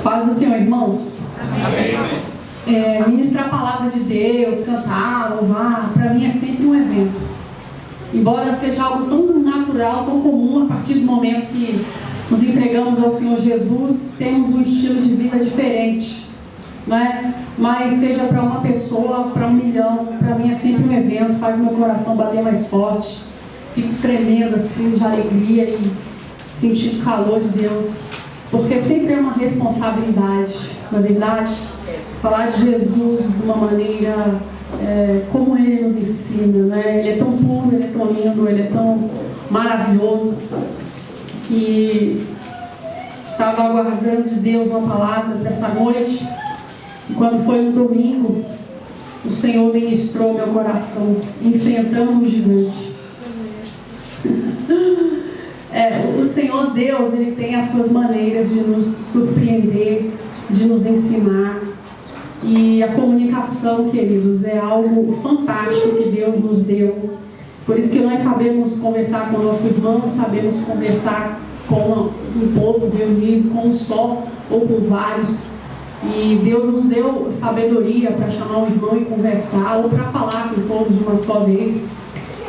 Paz do Senhor, irmãos. Amém. Ministrar a palavra de Deus, cantar, louvar, para mim é sempre um evento. Embora seja algo tão natural, tão comum, a partir do momento que nos entregamos ao Senhor Jesus, temos um estilo de vida diferente, não é? Mas seja para uma pessoa, para 1 milhão, para mim é sempre um evento, faz meu coração bater mais forte. Fico tremendo assim de alegria e sentindo o calor de Deus, porque sempre é uma responsabilidade, na verdade, falar de Jesus de uma maneira como Ele nos ensina, né? Ele é tão puro, Ele é tão lindo, Ele é tão maravilhoso, que estava aguardando de Deus uma palavra dessa noite, e quando foi no domingo, o Senhor ministrou meu coração, enfrentando um gigante. O Senhor Deus, Ele tem as suas maneiras de nos surpreender, de nos ensinar. E a comunicação, queridos, é algo fantástico que Deus nos deu. Por isso que nós sabemos conversar com o nosso irmão, sabemos conversar com um povo reunido, com um só ou com vários. E Deus nos deu sabedoria para chamar um irmão e conversar, ou para falar com todos de uma só vez.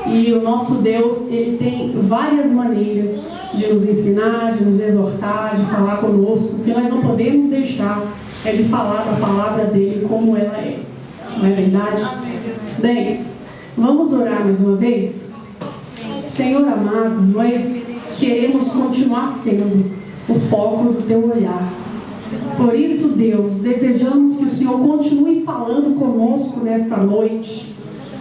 E o nosso Deus, Ele tem várias maneiras de nos ensinar, de nos exortar, de falar conosco. O que nós não podemos deixar é de falar da palavra dEle como ela é. Não é verdade? Bem, vamos orar mais uma vez? Senhor amado, nós queremos continuar sendo o foco do Teu olhar. Por isso, Deus, desejamos que o Senhor continue falando conosco nesta noite.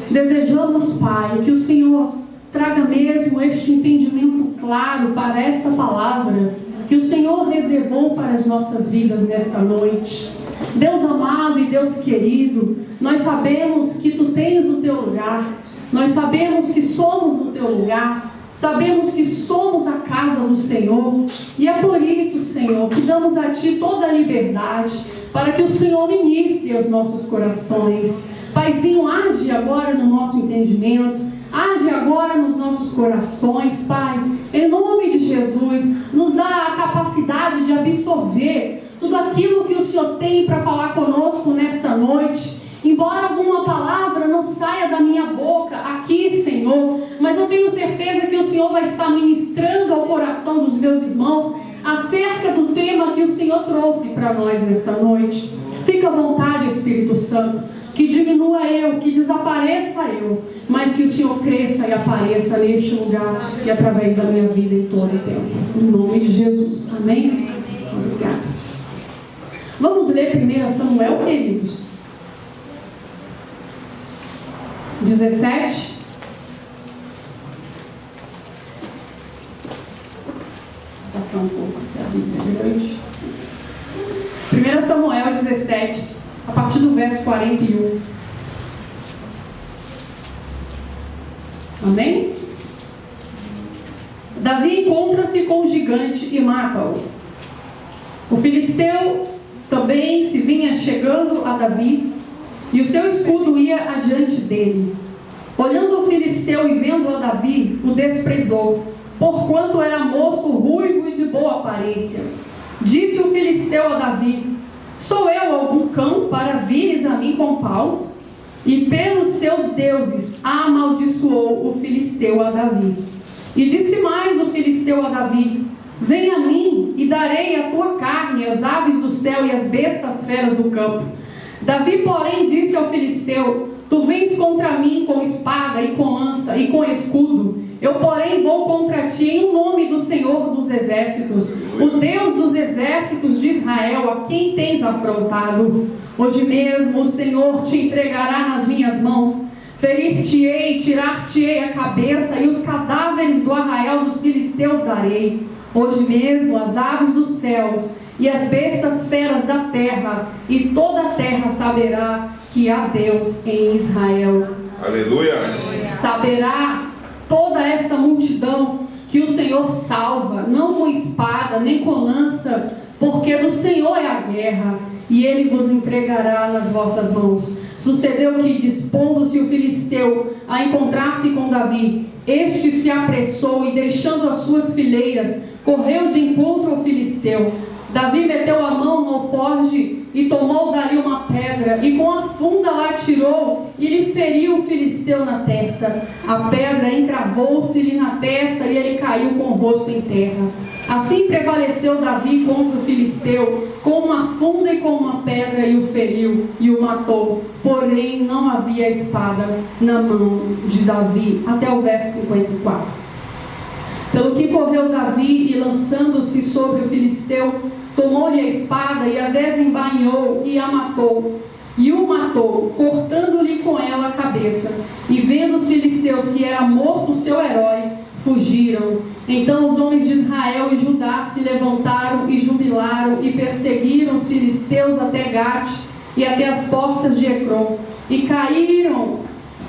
Desejamos, Pai, que o Senhor traga mesmo este entendimento claro para esta palavra que o Senhor reservou para as nossas vidas nesta noite. Deus amado e Deus querido, nós sabemos que Tu tens o Teu lugar, nós sabemos que somos o Teu lugar, sabemos que somos a casa do Senhor, e é por isso, Senhor, que damos a Ti toda a liberdade para que o Senhor ministre aos nossos corações. Paizinho, age agora no nosso entendimento, age agora nos nossos corações, Pai, em nome de Jesus, nos dá a capacidade de absorver tudo aquilo que o Senhor tem para falar conosco nesta noite. Embora alguma palavra não saia da minha boca aqui, Senhor, mas eu tenho certeza que o Senhor vai estar ministrando ao coração dos meus irmãos acerca do tema que o Senhor trouxe para nós nesta noite. Fica à vontade, Espírito Santo. Que diminua eu, que desapareça eu, mas que o Senhor cresça e apareça neste lugar e através da minha vida em todo o tempo. Em nome de Jesus. Amém? Obrigada. Vamos ler 1 Samuel, queridos. 17. Vou passar um pouco aqui, a Bíblia é grande. 1 Samuel 17. A partir do verso 41. Amém? Davi encontra-se com o gigante e mata-o. O filisteu também se vinha chegando a Davi, e o seu escudo ia adiante dele. Olhando o filisteu e vendo a Davi, o desprezou, porquanto era moço ruivo e de boa aparência. Disse o filisteu a Davi: sou eu algum cão para vires a mim com paus? E pelos seus deuses amaldiçoou o filisteu a Davi. E disse mais o filisteu a Davi: vem a mim e darei a tua carne às aves do céu e às bestas feras do campo. Davi, porém, disse ao filisteu: tu vens contra mim com espada e com lança e com escudo. Eu, porém, vou contra ti em nome do Senhor dos exércitos, o Deus dos exércitos de Israel, a quem tens afrontado. Hoje mesmo o Senhor te entregará nas minhas mãos. Ferir-te-ei, tirar-te-ei a cabeça, e os cadáveres do arraial dos filisteus darei. Hoje mesmo as aves dos céus e as bestas feras da terra, e toda a terra saberá que há Deus em Israel. Aleluia! Saberá toda esta multidão que o Senhor salva, não com espada, nem com lança, porque do Senhor é a guerra, e Ele vos entregará nas vossas mãos. Sucedeu que, dispondo-se o filisteu a encontrar-se com Davi, este se apressou e, deixando as suas fileiras, correu de encontro ao filisteu. Davi meteu a mão no alforge e tomou dali uma pedra, e com a funda lá atirou, e lhe feriu o filisteu na testa. A pedra encravou-se-lhe na testa, e ele caiu com o rosto em terra. Assim prevaleceu Davi contra o filisteu, com uma funda e com uma pedra, e o feriu, e o matou. Porém, não havia espada na mão de Davi. Até o verso 54. Pelo que correu Davi, e lançando-se sobre o filisteu, tomou-lhe a espada, e a desembainhou, e a matou. E o matou, cortando-lhe com ela a cabeça. E vendo os filisteus que era morto o seu herói, fugiram. Então os homens de Israel e Judá se levantaram e jubilaram, e perseguiram os filisteus até Gate e até as portas de Ecrom. E caíram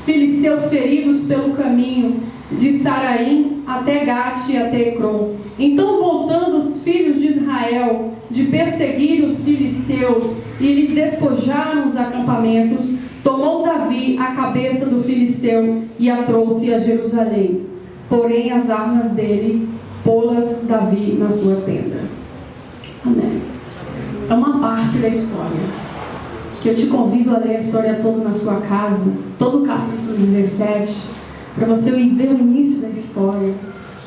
filisteus feridos pelo caminho de Saraim até Gate e até Ecrom. Então, voltando os filhos de Israel de perseguir os filisteus e lhes despojaram os acampamentos, tomou Davi a cabeça do filisteu e a trouxe a Jerusalém. Porém, as armas dele, pô-las Davi na sua tenda. Amém. É uma parte da história que eu te convido a ler a história toda na sua casa, todo o capítulo 17, para você ver o início da história,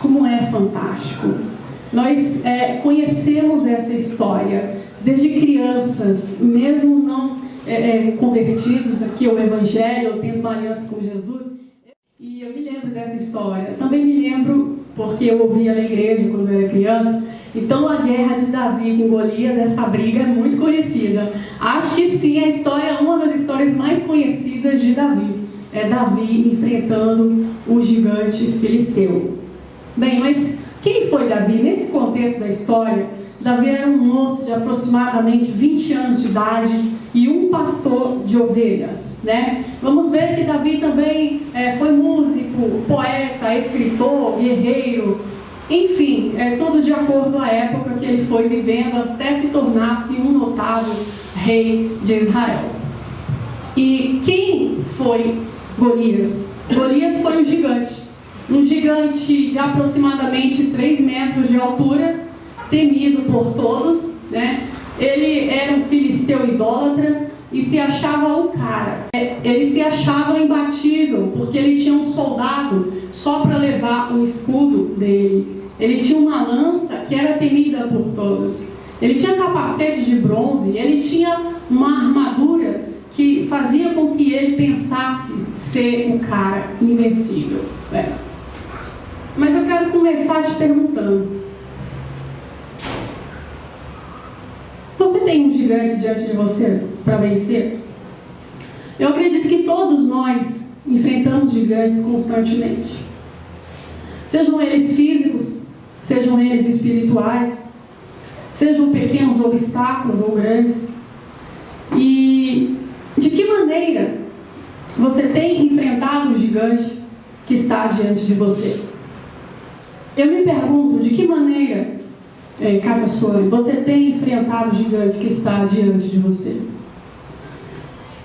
como é fantástico. Nós conhecemos essa história desde crianças, mesmo não convertidos aqui ao Evangelho, ou tendo uma aliança com Jesus. E eu me lembro dessa história. Também me lembro, porque eu ouvia na igreja quando eu era criança. Então, a guerra de Davi com Golias, essa briga é muito conhecida. Acho que sim, a história é uma das histórias mais conhecidas de Davi. É Davi enfrentando o gigante filisteu. Bem, mas quem foi Davi? Nesse contexto da história, Davi era um moço de aproximadamente 20 anos de idade e um pastor de ovelhas, né? Vamos ver que Davi também foi músico, poeta, escritor, guerreiro, enfim, tudo de acordo com a época que ele foi vivendo até se tornar-se um notável rei de Israel. E quem foi Golias? Golias foi um gigante de aproximadamente 3 metros de altura, temido por todos, né? Ele era um filisteu idólatra e se achava o cara. Ele se achava imbatível, porque ele tinha um soldado só para levar o escudo dele. Ele tinha uma lança que era temida por todos. Ele tinha capacete de bronze, ele tinha uma armadura que fazia com que ele pensasse ser um cara invencível. Mas eu quero começar te perguntando: você tem um gigante diante de você para vencer? Eu acredito que todos nós enfrentamos gigantes constantemente. Sejam eles físicos, sejam eles espirituais, sejam pequenos obstáculos ou grandes. E de que maneira você tem enfrentado o gigante que está diante de você? Eu me pergunto, de que maneira, Cátia Sônia, você tem enfrentado o gigante que está diante de você?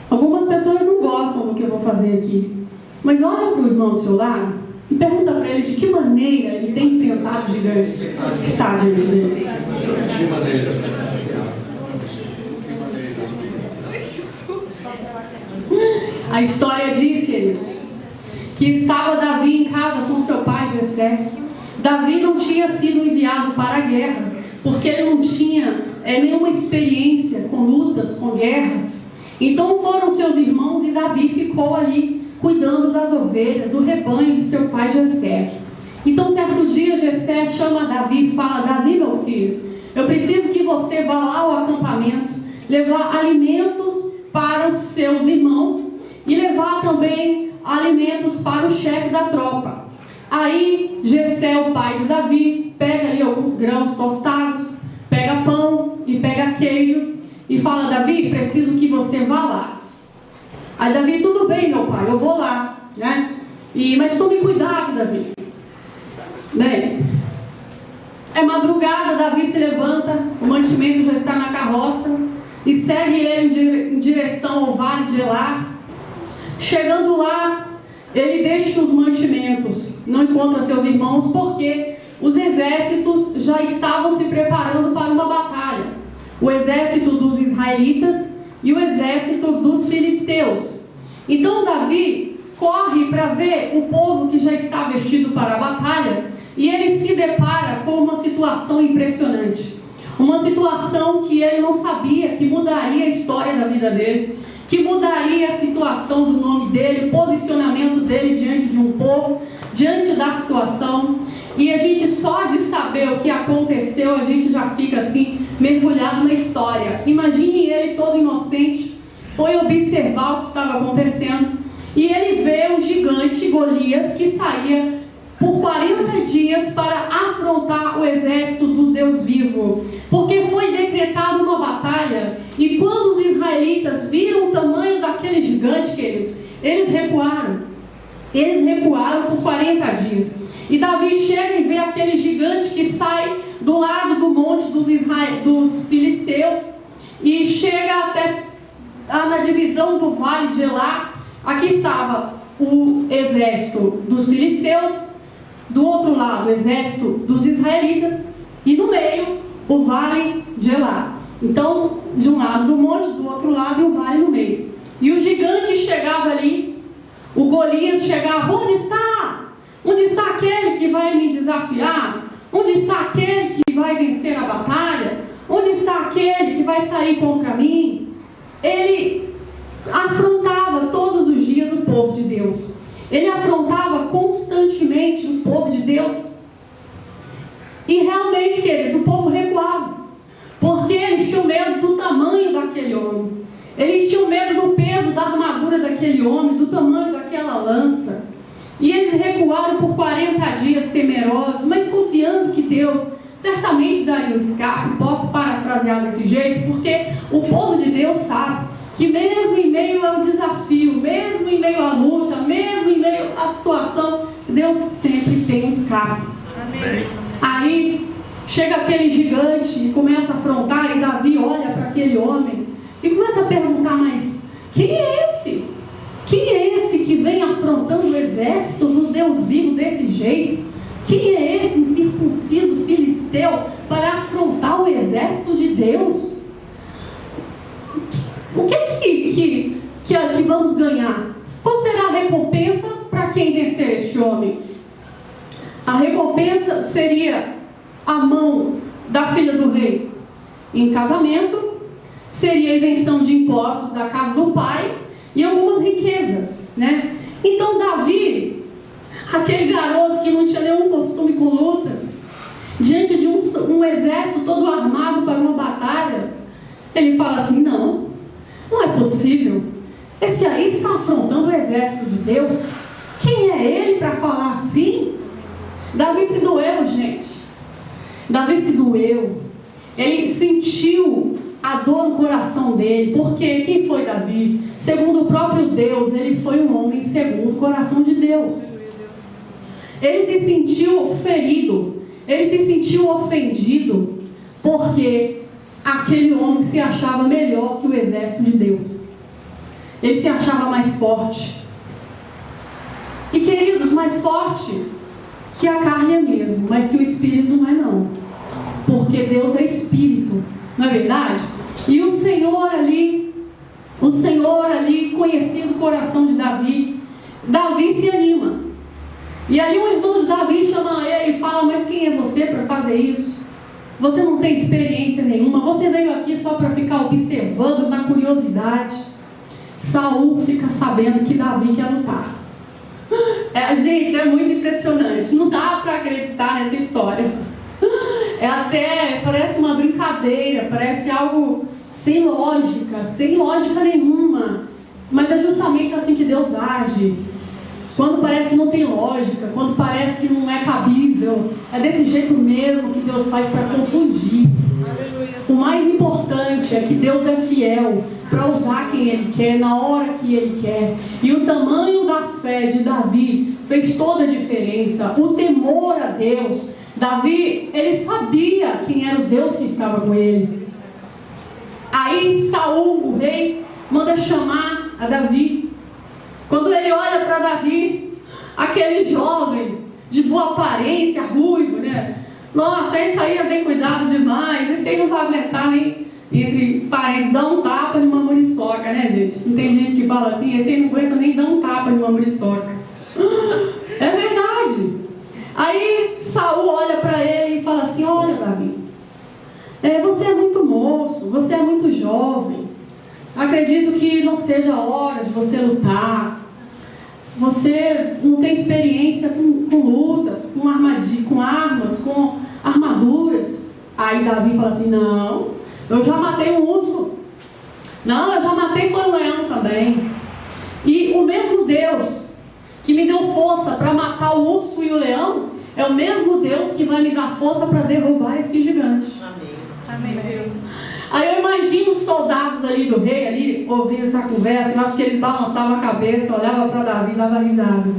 Algumas pessoas não gostam do que eu vou fazer aqui, mas olha para o irmão do seu lado e pergunta para ele de que maneira ele tem enfrentado o gigante que está diante dele. A história diz, queridos, que estava Davi em casa com seu pai Jessé. Davi não tinha sido enviado para a guerra, porque ele não tinha nenhuma experiência com lutas, com guerras. Então foram seus irmãos e Davi ficou ali, cuidando das ovelhas, do rebanho de seu pai Jessé. Então certo dia Jessé chama Davi e fala: Davi, meu filho, eu preciso que você vá lá ao acampamento, levar alimentos para os seus irmãos e levar também alimentos para o chefe da tropa. Aí Jessé, o pai de Davi, pega ali alguns grãos tostados, pega pão e pega queijo e fala: Davi, preciso que você vá lá. Aí Davi: tudo bem, meu pai, eu vou lá, né? Mas tome cuidado, Davi. Bem, é madrugada, Davi se levanta, o mantimento já está na carroça e segue ele em direção ao vale de Elá. Chegando lá, ele deixa os mantimentos, não encontra seus irmãos, porque os exércitos já estavam se preparando para uma batalha. o exército dos israelitas e o exército dos filisteus. Então Davi corre para ver o povo que já está vestido para a batalha, e ele se depara com uma situação impressionante. Uma situação que ele não sabia que mudaria a história da vida dele, que mudaria a situação do nome dele, o posicionamento dele diante de um povo, diante da situação. E a gente só de saber o que aconteceu, a gente já fica assim, mergulhado na história. Imagine ele todo inocente, foi observar o que estava acontecendo, e ele vê o gigante Golias que saía por 40 dias para afrontar o exército do Deus vivo, porque foi decretada uma batalha, e quando os israelitas viram o tamanho daquele gigante, queridos, eles recuaram por 40 dias, e Davi chega e vê aquele gigante que sai do lado do monte dos filisteus, e chega até na divisão do vale de Elá. Aqui estava o exército dos filisteus, do outro lado o exército dos israelitas, e no meio o vale de Elá. Então, de um lado do monte, do outro lado o vale no meio. E o gigante chegava ali, o Golias chegava: onde está? Onde está aquele que vai me desafiar? Onde está aquele que vai vencer a batalha? Onde está aquele que vai sair contra mim? Ele afrontava todos os dias o povo de Deus. Ele afrontava constantemente o povo de Deus. E realmente, queridos, o povo recuava, porque eles tinham medo do tamanho daquele homem. Eles tinham medo do peso da armadura daquele homem, do tamanho daquela lança. E eles recuaram por 40 dias temerosos, mas confiando que Deus certamente daria o escape. Posso parafrasear desse jeito, porque o povo de Deus sabe que mesmo em meio ao desafio, mesmo em meio à luta, mesmo em meio à situação, Deus sempre tem um escape. Amém. Aí chega aquele gigante e começa a afrontar, e Davi olha para aquele homem e começa a perguntar: mas quem é esse? Quem é esse que vem afrontando o exército do Deus vivo desse jeito? Quem é esse incircunciso filisteu para afrontar o exército de Deus? O que é que vamos ganhar? Qual será a recompensa para quem vencer este homem? A recompensa seria a mão da filha do rei em casamento, seria a isenção de impostos da casa do pai e algumas riquezas, né? Então Davi, aquele garoto que não tinha nenhum costume com lutas, diante de um exército todo armado para uma batalha, ele fala assim: não é possível. Esse aí está afrontando o exército de Deus. Quem é ele para falar assim? Davi se doeu, gente. Davi se doeu. Ele sentiu a dor no coração dele. Porque quem foi Davi? Segundo o próprio Deus, ele foi um homem segundo o coração de Deus. Ele se sentiu ferido. Ele se sentiu ofendido. Porque aquele homem se achava melhor que o exército de Deus. Ele se achava mais forte. E queridos, mais forte que a carne é mesmo, mas que o espírito não é não. Porque Deus é espírito, não é verdade? E o Senhor ali, conhecendo o coração de Davi, Davi se anima. E ali o irmão de Davi chama ele e fala: mas quem é você para fazer isso? Você não tem experiência nenhuma, você veio aqui só para ficar observando na curiosidade. Saul fica sabendo que Davi quer lutar. Gente, é muito impressionante, não dá para acreditar nessa história. Parece uma brincadeira, parece algo sem lógica nenhuma. Mas é justamente assim que Deus age. Quando parece que não tem lógica, quando parece que não é cabível, é desse jeito mesmo que Deus faz para confundir. O mais importante é que Deus é fiel para usar quem Ele quer, na hora que Ele quer. E o tamanho da fé de Davi fez toda a diferença. O temor a Deus. Davi, ele sabia quem era o Deus que estava com ele. Aí Saul, o rei, manda chamar a Davi. Quando ele olha para Davi, aquele jovem de boa aparência, ruivo, né? Nossa, esse aí é bem cuidado demais, esse aí não vai aguentar entre parentes, dá um tapa de uma muriçoca, né, gente? Não tem gente que fala assim, esse aí não aguenta nem dar um tapa de uma muriçoca. É verdade. Aí Saul olha para ele e fala assim, olha, Davi, você é muito moço, você é muito jovem, acredito que não seja hora de você lutar, você não tem experiência com lutas, com armas, com armaduras. Aí Davi fala assim, não, eu já matei um urso, não, eu já matei foi um leão também, e o mesmo Deus que me deu força para matar o urso e o leão, é o mesmo Deus que vai me dar força para derrubar esse gigante. Amém. Amém. Aí eu imagino os soldados ali do rei, ali, ouvindo essa conversa, eu acho que eles balançavam a cabeça, olhavam para Davi e davam risada.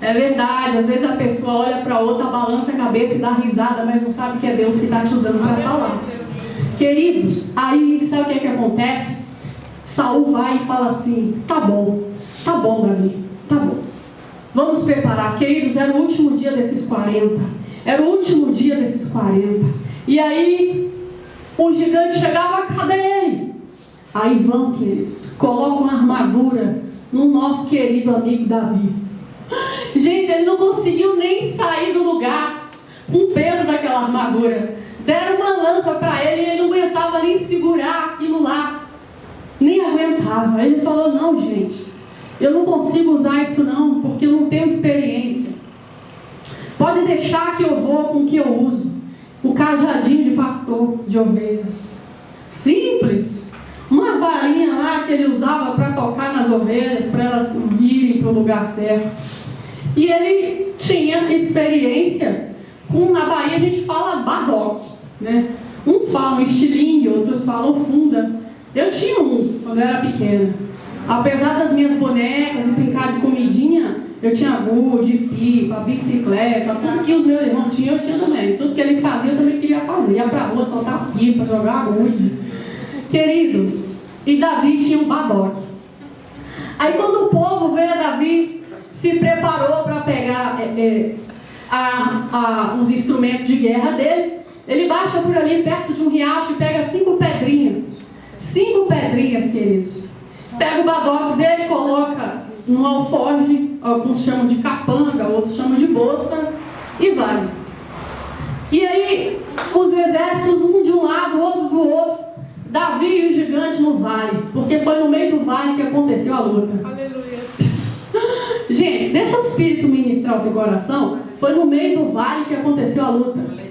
É verdade, às vezes a pessoa olha para outra, balança a cabeça e dá risada, mas não sabe que é Deus que está te usando para falar. Queridos, aí sabe o que acontece? Saul vai e fala assim, tá bom Davi, tá bom, vamos preparar. Queridos, era o último dia desses 40, e aí o gigante chegava, cadê ele? Aí vão, queridos, colocam uma armadura no nosso querido amigo Davi. Gente, ele não conseguiu nem sair do lugar com o peso daquela armadura. Deram uma lança para ele e ele não aguentava nem segurar aquilo lá, nem aguentava. Ele falou, não, gente, eu não consigo usar isso não, porque eu não tenho experiência. Pode deixar que eu vou com o que eu uso, o cajadinho de pastor de ovelhas, simples, uma varinha lá que ele usava para tocar nas ovelhas, para elas irem para o lugar certo. E ele tinha experiência com, na Bahia a gente fala badoque, né? Uns falam estilingue, outros falam funda. Eu tinha um quando eu era pequena. Apesar das minhas bonecas e brincar de comidinha, eu tinha gude, pipa, bicicleta, tudo que os meus irmãos tinham, eu tinha também. Tudo que eles faziam, eu também queria fazer. Ia pra rua, soltar pipa, jogar gude. Queridos, e Davi tinha um badoque. Aí quando o povo veio a Davi, se preparou para pegar os instrumentos de guerra dele, ele baixa por ali perto de um riacho e pega 5 pedrinhas. 5 pedrinhas, queridos. Pega o badoque dele, coloca no alforje, alguns chamam de capanga, outros chamam de bolsa, e vai. E aí, os exércitos, um de um lado, outro do outro, Davi e o gigante no vale, porque foi no meio do vale que aconteceu a luta. Aleluia. Gente, deixa o Espírito ministrar o seu coração, foi no meio do vale que aconteceu a luta. Aleluia.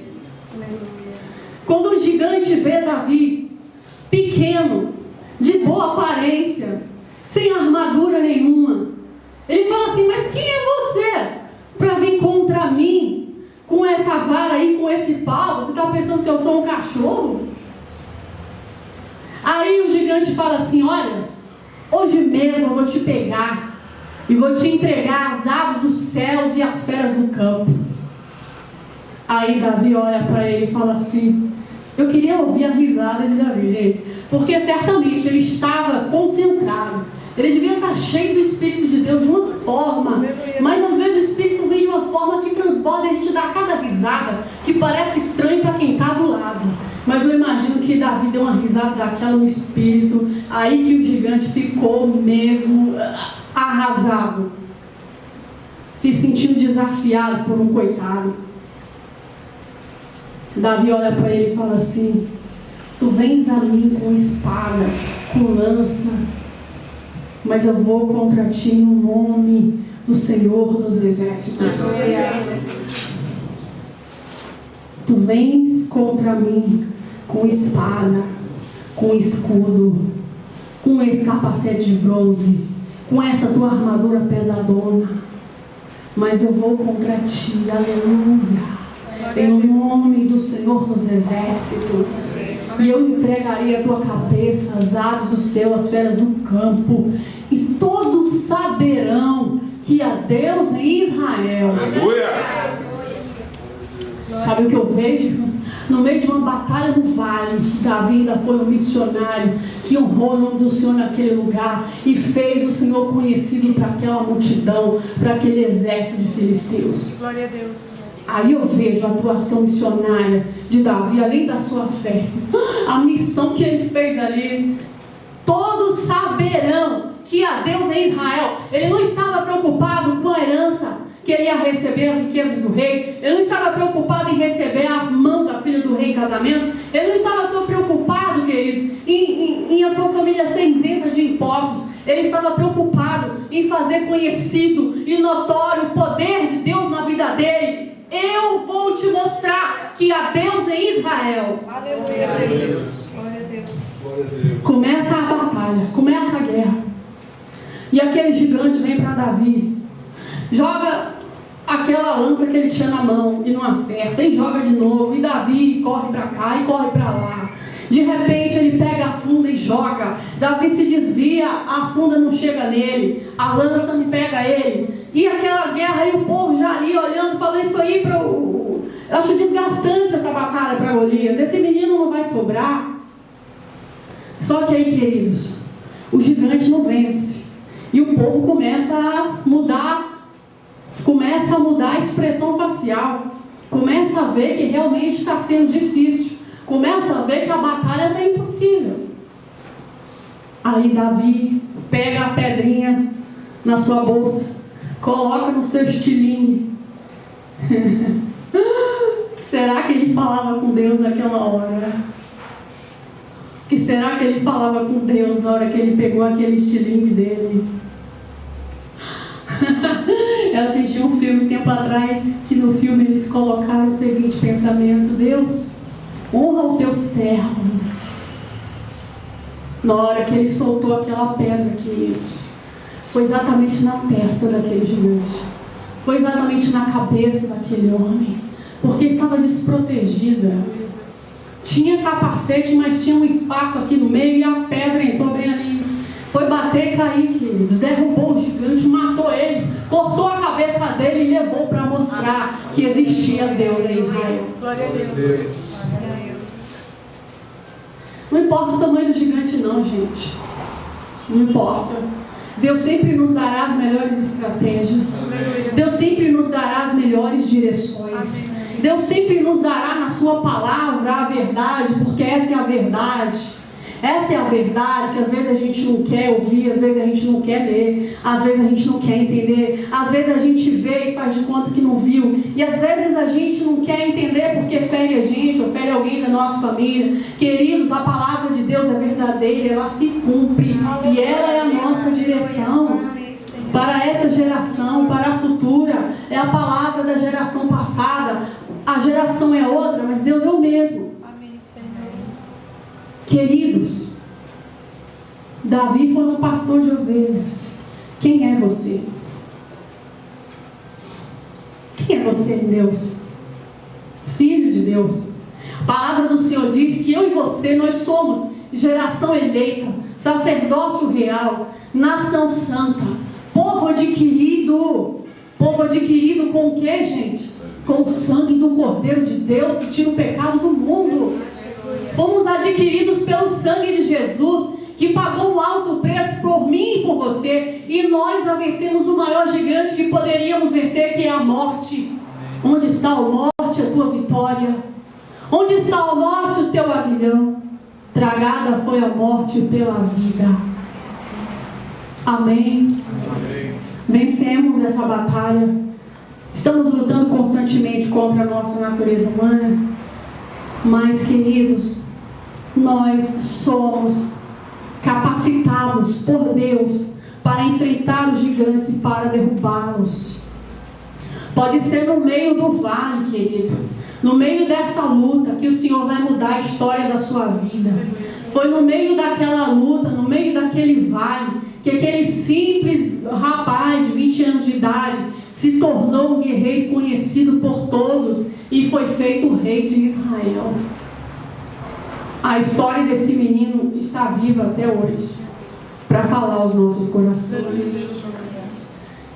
Quando o gigante vê Davi, pequeno, de boa aparência, sem armadura nenhuma, ele fala assim, mas quem é você para vir contra mim com essa vara aí, com esse pau? Você está pensando que eu sou um cachorro? Aí o gigante fala assim, olha, hoje mesmo eu vou te pegar e vou te entregar as aves dos céus e as feras do campo. Aí Davi olha para ele e fala assim, eu queria ouvir a risada de Davi, gente, porque certamente ele estava concentrado, ele devia estar cheio do Espírito de Deus de uma forma, mas às vezes o Espírito vem de uma forma que transborda e a gente dá cada risada que parece estranho para quem está do lado. Mas eu imagino que Davi deu uma risada daquela no Espírito, aí que o gigante ficou mesmo arrasado, se sentindo desafiado por um coitado. Davi olha para ele e fala assim, tu vens a mim com espada, com lança, mas eu vou contra ti no nome do Senhor dos Exércitos. Tu vens contra mim com espada, com escudo, com esse capacete de bronze, com essa tua armadura pesadona, mas eu vou contra ti, aleluia, em nome do Senhor dos Exércitos, e eu entregarei a tua cabeça, as aves do céu, as feras do campo, e todos saberão que há Deus em Israel. Aleluia! Sabe o que eu vejo? No meio de uma batalha no vale, Davi ainda foi um missionário que honrou o nome do Senhor naquele lugar e fez o Senhor conhecido para aquela multidão, para aquele exército de filisteus. Glória a Deus. Aí eu vejo a atuação missionária de Davi, além da sua fé, a missão que ele fez ali. Todos saberão que há Deus em Israel. Ele não estava preocupado com a herança que ele ia receber, as riquezas do rei. Ele não estava preocupado em receber a mão da filha do rei em casamento. Ele não estava só preocupado, queridos, em a sua família ser isenta de impostos. Ele estava preocupado em fazer conhecido e notório o poder de Deus na vida dele. Eu vou te mostrar que há Deus em Israel. Aleluia. Glória a Deus. Começa a batalha, começa a guerra. E aquele gigante vem para Davi, joga aquela lança que ele tinha na mão e não acerta, e joga de novo, e Davi corre para cá e corre para lá. De repente ele pega a funda e joga. Davi se desvia, a funda não chega nele, a lança não pega ele. E aquela guerra, e o povo já ali olhando, falando isso aí para o... Eu acho desgastante essa batalha para Golias. Esse menino não vai sobrar. Só que aí, queridos, o gigante não vence. E o povo começa a mudar a expressão facial. Começa a ver que realmente está sendo difícil. Começa a ver que a batalha está impossível. Aí Davi pega a pedrinha na sua bolsa, coloca no seu estilingue. Será que ele falava com Deus naquela hora? Que será que ele falava com Deus na hora que ele pegou aquele estilingue dele? Eu assisti um filme tempo atrás, que no filme eles colocaram o seguinte pensamento: Deus, honra o teu servo. Na hora que ele soltou aquela pedra, queridos, foi exatamente na testa daquele gigante, foi exatamente na cabeça daquele homem, porque estava desprotegida. Tinha capacete, mas tinha um espaço aqui no meio, e a pedra entrou bem ali. Foi bater e cair, queridos. Derrubou o gigante, matou ele, cortou a cabeça dele e levou para mostrar que existia Deus em Israel. Glória a Deus. Não importa o tamanho do gigante não, gente. Não importa. Deus sempre nos dará as melhores estratégias. Deus sempre nos dará as melhores direções. Deus sempre nos dará na sua palavra a verdade, porque essa é a verdade. Essa é a verdade que às vezes a gente não quer ouvir, às vezes a gente não quer ler, às vezes a gente não quer entender, às vezes a gente vê e faz de conta que não viu, e às vezes a gente não quer entender porque fere a gente ou fere alguém da nossa família. Queridos, a palavra de Deus é verdadeira, ela se cumpre, e ela é a nossa direção para essa geração, para a futura. É a palavra da geração passada, a geração é outra, mas Deus é o mesmo. Queridos, Davi foi um pastor de ovelhas. Quem é você? Quem é você em Deus? Filho de Deus. A palavra do Senhor diz que eu e você, nós somos geração eleita, sacerdócio real, nação santa, povo adquirido. Povo adquirido com o que, gente? Com o sangue do Cordeiro de Deus que tira o pecado do mundo. Fomos adquiridos pelo sangue de Jesus, que pagou um alto preço por mim e por você. E nós já vencemos o maior gigante que poderíamos vencer, que é a morte. Onde está a morte, a tua vitória? Onde está a morte, o teu aguilhão? Tragada foi a morte pela vida. Amém? Amém. Vencemos essa batalha. Estamos lutando constantemente contra a nossa natureza humana. Mas, queridos, nós somos capacitados por Deus para enfrentar os gigantes e para derrubá-los. Pode ser no meio do vale, querido, no meio dessa luta que o Senhor vai mudar a história da sua vida. Foi no meio daquela luta, no meio daquele vale, que aquele simples rapaz de 20 anos de idade se tornou um guerreiro conhecido por todos e foi feito o rei de Israel. A história desse menino está viva até hoje para falar aos nossos corações.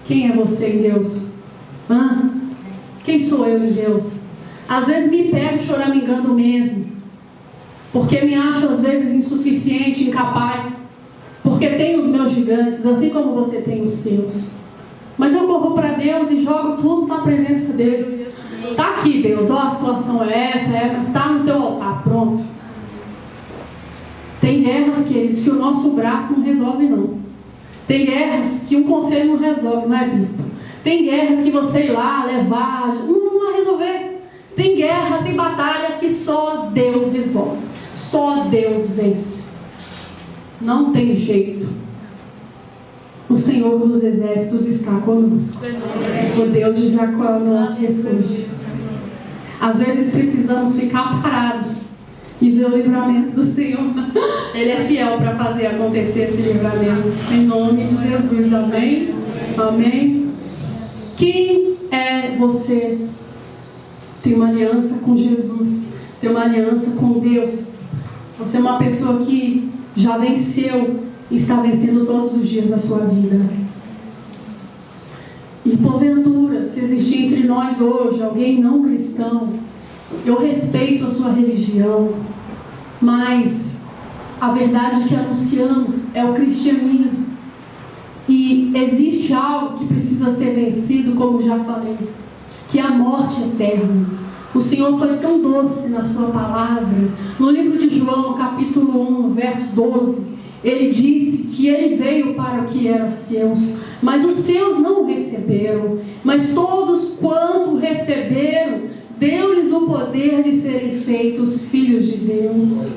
Quem é você em Deus? Quem sou eu em Deus? Às vezes me pego choramingando mesmo, porque me acho às vezes insuficiente, incapaz, porque tenho os meus gigantes, assim como você tem os seus. Mas eu corro para Deus e jogo tudo na presença dele. Está aqui, Deus, ó, a situação é essa, mas está no teu altar, pronto. Tem guerras, queridos, que o nosso braço não resolve, não. Tem guerras que um conselho não resolve, não é, bispo? Tem guerras que você ir lá, levar, não vai resolver. Tem guerra, tem batalha que só Deus resolve. Só Deus vence. Não tem jeito. O Senhor dos Exércitos está conosco. O Deus de Jacó é o nosso refúgio. Às vezes precisamos ficar parados e ver o livramento do Senhor. Ele é fiel para fazer acontecer esse livramento. Em nome de Jesus, amém? Amém? Quem é você? Tem uma aliança com Jesus. Tem uma aliança com Deus. Você é uma pessoa que já venceu e está vencendo todos os dias da sua vida. E porventura, se existir entre nós hoje alguém não cristão, eu respeito a sua religião, mas a verdade que anunciamos é o cristianismo. E existe algo que precisa ser vencido, como já falei, que é a morte eterna. O Senhor foi tão doce na sua palavra. No livro de João, capítulo 1, verso 12, ele disse que ele veio para o que era seus, mas os seus não o receberam. Mas todos quanto receberam, deu-lhes o poder de serem feitos filhos de Deus.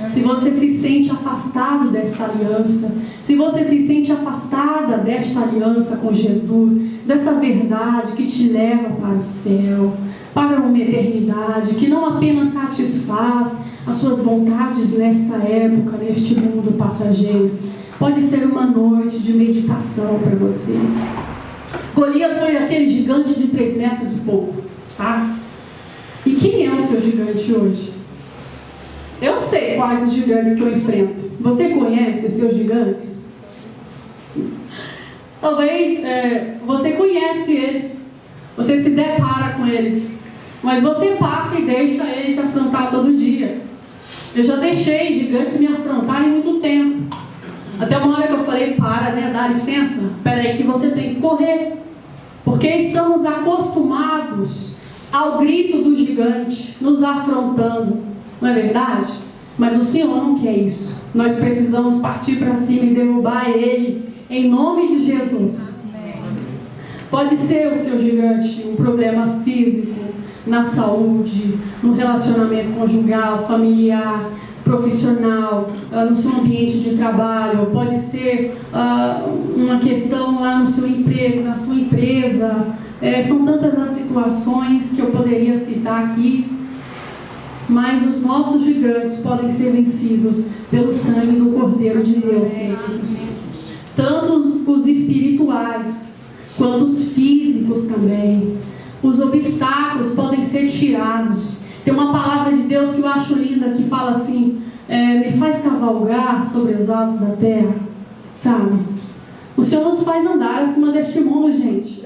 Se você se sente afastado desta aliança, se você se sente afastada desta aliança com Jesus, dessa verdade que te leva para o céu, para uma eternidade, que não apenas satisfaz as suas vontades nesta época, neste mundo passageiro, pode ser uma noite de meditação para você. Golias foi aquele gigante de 3 metros e pouco, tá? E quem é o seu gigante hoje? Eu sei quais os gigantes que eu enfrento. Você conhece os seus gigantes? Talvez você conhece eles, você se depara com eles, mas você passa e deixa ele te afrontar todo dia. Eu já deixei gigantes me afrontarem muito tempo. Até uma hora que eu falei, dá licença, peraí que você tem que correr. Porque estamos acostumados ao grito do gigante, nos afrontando, não é verdade? Mas o Senhor não quer isso. Nós precisamos partir para cima e derrubar ele, em nome de Jesus. Pode ser o seu gigante um problema físico, na saúde, no relacionamento conjugal, familiar, profissional, no seu ambiente de trabalho. Pode ser uma questão lá no seu emprego, na sua empresa. São tantas as situações que eu poderia citar aqui, mas os nossos gigantes podem ser vencidos pelo sangue do Cordeiro de Deus, queridos. Tanto os espirituais quanto os físicos também. Os obstáculos podem ser tirados. Tem uma palavra de Deus que eu acho linda, que fala assim, me faz cavalgar sobre os altos da terra, sabe? O Senhor nos faz andar acima deste mundo, gente.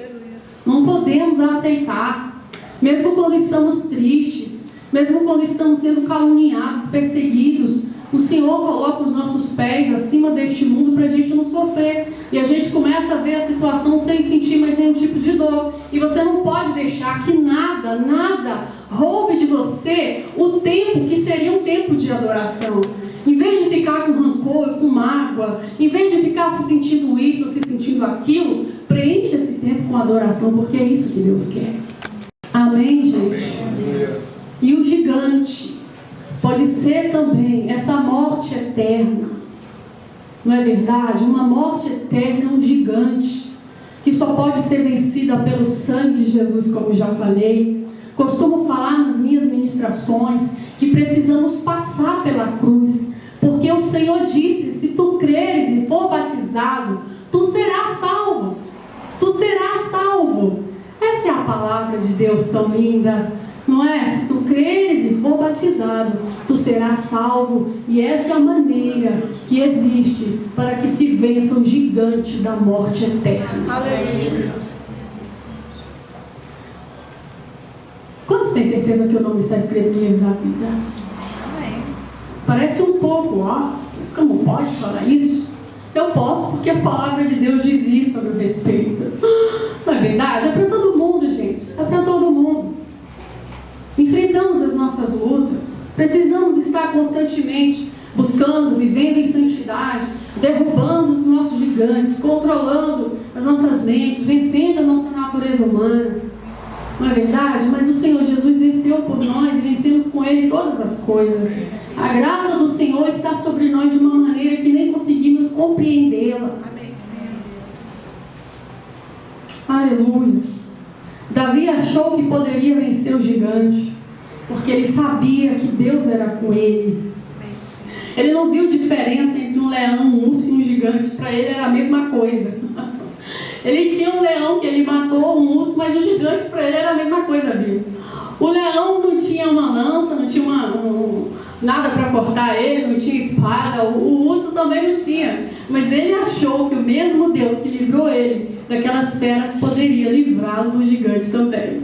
Não podemos aceitar, mesmo quando estamos tristes, mesmo quando estamos sendo caluniados, perseguidos, o Senhor coloca os nossos pés acima deste mundo para a gente não sofrer. E a gente começa a ver a situação sem sentir mais nenhum tipo de dor. E você não pode deixar que nada roube de você o tempo que seria um tempo de adoração. Em vez de ficar com rancor, com mágoa, em vez de ficar se sentindo isso ou se sentindo aquilo, preencha esse tempo com adoração, porque é isso que Deus quer. Amém, gente? E o gigante pode ser também essa morte eterna. Não é verdade? Uma morte eterna é um gigante que só pode ser vencida pelo sangue de Jesus, como já falei. Costumo falar nas minhas ministrações que precisamos passar pela cruz, porque o Senhor disse, se tu creres e for batizado, tu serás salvo. Tu serás salvo. Essa é a palavra de Deus tão linda. Não é? Se tu creres e for batizado, tu serás salvo. E essa é a maneira que existe para que se vença o gigante da morte eterna. Aleluia. Quantos têm certeza que o nome está escrito no livro da vida? Parece um pouco, mas como pode falar isso? Eu posso, porque a palavra de Deus diz isso a meu respeito. Não é verdade? É para todo mundo, gente. É para todo mundo. Enfrentamos as nossas lutas. Precisamos estar constantemente buscando, vivendo em santidade, derrubando os nossos gigantes, controlando as nossas mentes, vencendo a nossa natureza humana. Não é verdade? Mas o Senhor Jesus venceu por nós e vencemos com Ele todas as coisas. A graça do Senhor está sobre nós de uma maneira que nem conseguimos compreendê-la. Aleluia. Davi achou que poderia vencer o gigante, porque ele sabia que Deus era com ele. Ele não viu diferença entre um leão, um urso e um gigante. Para ele era a mesma coisa. Ele tinha um leão que ele matou, um urso, mas o gigante para ele era a mesma coisa, bispo. O leão não tinha uma lança, não tinha nada para cortar ele, não tinha espada. O urso também não tinha. Mas ele achou que o mesmo Deus que livrou ele daquelas feras poderia livrá-lo do gigante também.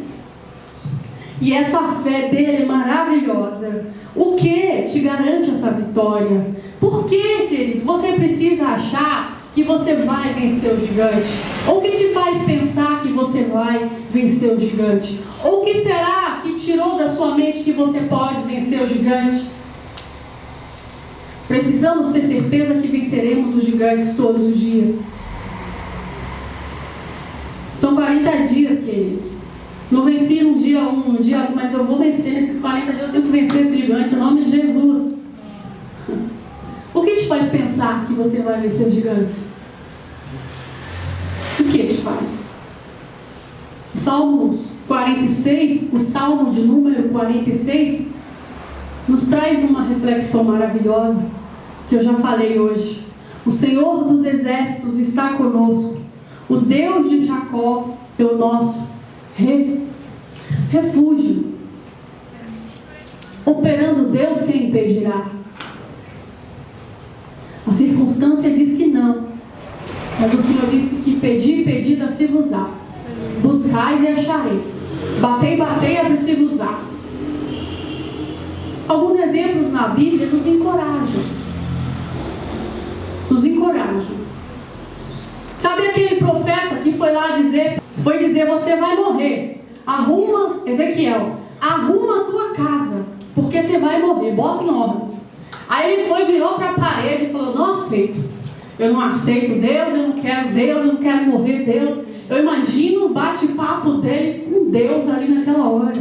E essa fé dele é maravilhosa. O que te garante essa vitória? Por que, querido, você precisa achar que você vai vencer o gigante? Ou o que te faz pensar que você vai vencer o gigante? Ou o que será que tirou da sua mente que você pode vencer o gigante? Precisamos ter certeza que venceremos os gigantes todos os dias. São 40 dias, querido. Não venci no dia 1, no dia, mas eu vou vencer nesses 40 dias. Eu tenho que vencer esse gigante em nome de Jesus. O que te faz pensar que você vai vencer o gigante? O que te faz? O Salmo 46, o Salmo de número 46, nos traz uma reflexão maravilhosa, que eu já falei hoje. O Senhor dos exércitos está conosco. O Deus de Jacó é o nosso refúgio. Operando Deus, quem impedirá? A circunstância diz que não, mas o Senhor disse que pedi, pedi, dá-se-vos-á. Buscais e achareis. Batei, batei, abre-se-vos-á. Alguns exemplos na Bíblia nos encorajam. Nos encorajam. Sabe aquele profeta que foi lá dizer, você vai morrer. Arruma, Ezequiel, arruma a tua casa, porque você vai morrer, bota em ordem. Aí ele foi, virou para a parede e falou, não aceito. Eu não aceito Deus, eu não quero morrer Deus. Eu imagino o bate-papo dele com Deus ali naquela hora.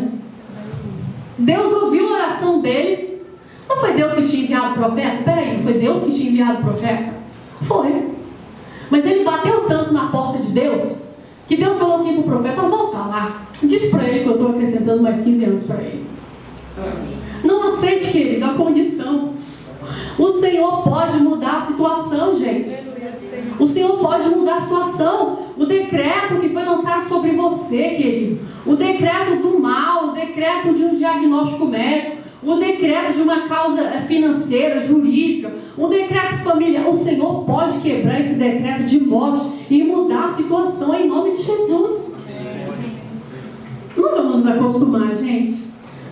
Deus ouviu a oração dele. Não foi Deus que tinha enviado o profeta? Peraí, não foi Deus que tinha enviado o profeta? Foi. Mas ele bateu tanto na porta de Deus, que Deus falou assim para o profeta, volta lá. Diz para ele que eu estou acrescentando mais 15 anos para ele. Não aceite, querido, a condição. O Senhor pode mudar a situação, gente. O Senhor pode mudar a situação. O decreto que foi lançado sobre você, querido, o decreto do mal, o decreto de um diagnóstico médico, o decreto de uma causa financeira, jurídica, um decreto familiar, o Senhor pode quebrar esse decreto de morte e mudar a situação em nome de Jesus. Não vamos nos acostumar, gente.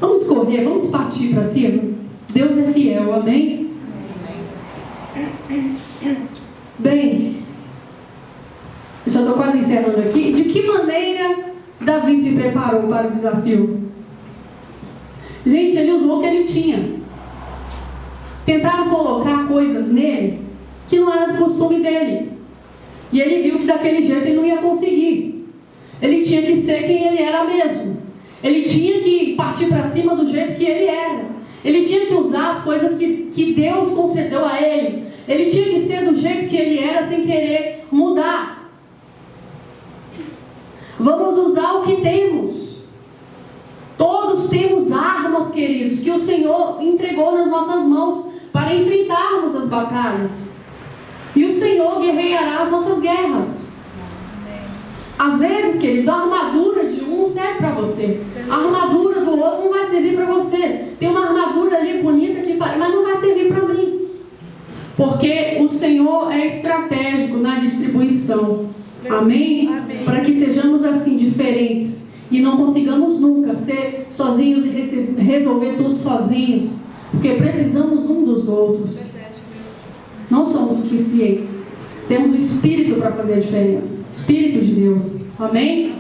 Vamos correr, vamos partir para cima. Deus é fiel, amém? Bem, já estou quase encerrando aqui. De que maneira Davi se preparou para o desafio? Gente, ele usou o que ele tinha. Tentaram colocar coisas nele que não era do costume dele. E ele viu que daquele jeito ele não ia conseguir. Ele tinha que ser quem ele era mesmo. Ele tinha que partir para cima do jeito que ele era. Ele tinha que usar as coisas que Deus concedeu a ele. Ele tinha que ser do jeito que ele era, sem querer mudar. Vamos usar o que temos. Todos temos armas, queridos, que o Senhor entregou nas nossas mãos para enfrentarmos as batalhas. E o Senhor guerreará as nossas guerras. Às vezes, querido, a armadura de um serve para você. A armadura do outro não vai servir para você. Tem uma armadura ali bonita, mas não vai servir para mim. Porque o Senhor é estratégico na distribuição. Amém? Amém? Para que sejamos assim, diferentes. E não consigamos nunca ser sozinhos e resolver tudo sozinhos. Porque precisamos um dos outros. Não somos suficientes. Temos o Espírito para fazer a diferença. O Espírito de Deus. Amém?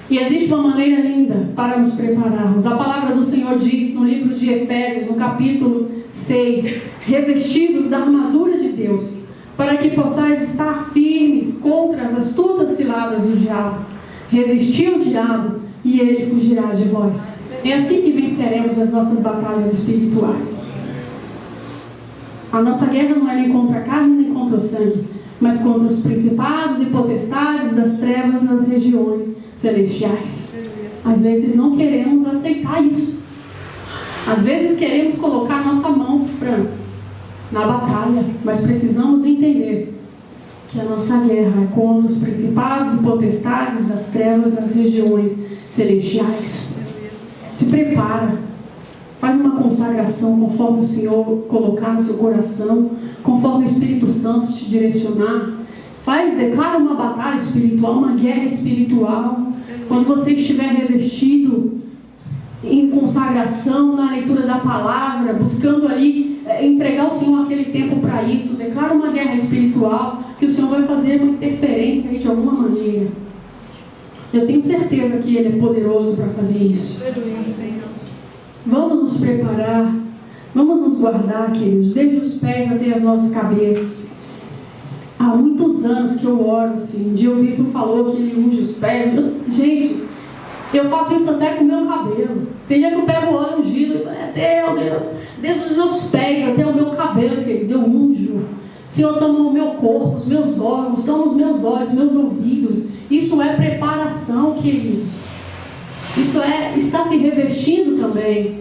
E existe uma maneira linda para nos prepararmos. A palavra do Senhor diz no livro de Efésios, no capítulo 6, revestidos da armadura de Deus, para que possais estar firmes contra as astutas ciladas do diabo. Resistir ao diabo e ele fugirá de vós. É assim que venceremos as nossas batalhas espirituais. A nossa guerra não é nem contra a carne nem contra o sangue, mas contra os principados e potestades das trevas nas regiões celestiais. Às vezes não queremos aceitar isso. Às vezes queremos colocar nossa mão, França, na batalha, mas precisamos entender que a nossa guerra é contra os principados e potestades das trevas nas regiões celestiais. Se prepara, faz uma consagração conforme o Senhor colocar no seu coração, conforme o Espírito Santo te direcionar. Declara uma batalha espiritual, uma guerra espiritual. Quando você estiver revestido em consagração, na leitura da palavra, buscando ali entregar ao Senhor aquele tempo para isso, declara uma guerra espiritual, que o Senhor vai fazer uma interferência aí de alguma maneira. Eu tenho certeza que Ele é poderoso para fazer isso. Vamos nos preparar, vamos nos guardar, queridos, desde os pés até as nossas cabeças. Há muitos anos que eu oro assim. Um dia o bispo falou que ele unge os pés. Gente, eu faço isso até com o meu cabelo. Tem dia que eu pego o óleo ungido e falo, Deus, desde os meus pés até o meu cabelo, querido, eu unjo. Senhor, toma o meu corpo, os meus órgãos, toma os meus olhos, meus ouvidos. Isso é preparação, queridos. Isso é estar se revestindo também,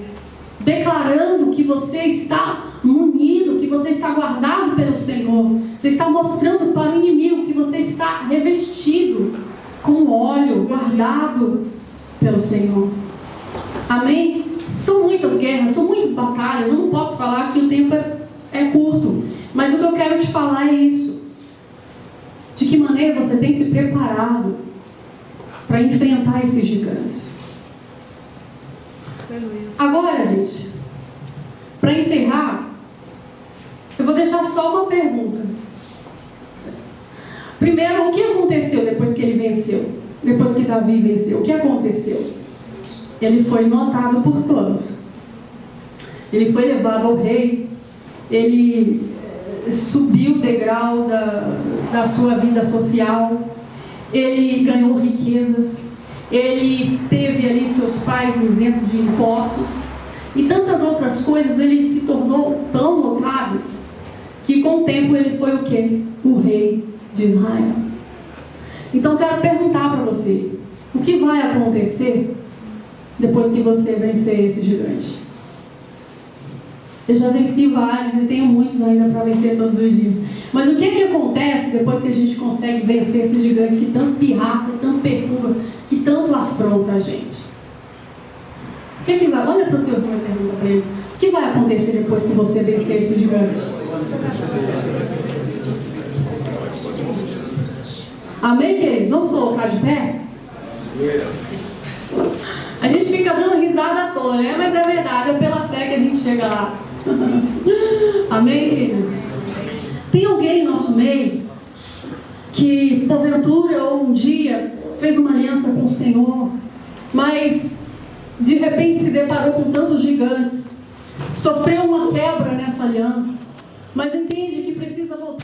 declarando que você está munido, que você está guardado pelo Senhor. Você está mostrando para o inimigo que você está revestido com óleo, guardado pelo Senhor. Amém? São muitas guerras, são muitas batalhas. Eu não posso falar que o tempo é curto, mas o que eu quero te falar é isso. De que maneira você tem se preparado para enfrentar esses gigantes. Agora, gente, para encerrar, eu vou deixar só uma pergunta. Primeiro, o que aconteceu depois que ele venceu? Depois que Davi venceu, o que aconteceu? Ele foi notado por todos. Ele foi levado ao rei. Ele subiu o degrau da sua vida social. Ele ganhou riquezas. Ele teve ali seus pais isentos de impostos. E tantas outras coisas. Ele se tornou tão notado que com o tempo ele foi o quê? O rei de Israel. Então eu quero perguntar para você: o que vai acontecer depois que você vencer esse gigante? Eu já venci vários e tenho muitos ainda para vencer todos os dias. Mas o que é que acontece depois que a gente consegue vencer esse gigante que tanto pirraça, tanto perturba, que tanto afronta a gente? O que é que vai? Olha para o seu irmão e pergunta para ele: o que vai acontecer depois que você vencer esse gigante? Amém, queridos? Vamos colocar de pé? A gente fica dando risada à toa, né? Mas é verdade, é pela fé que a gente chega lá. Amém, queridos? Tem alguém em nosso meio que, porventura ou um dia, fez uma aliança com o Senhor, mas de repente se deparou com tantos gigantes, sofreu uma quebra nessa aliança, mas entende que precisa voltar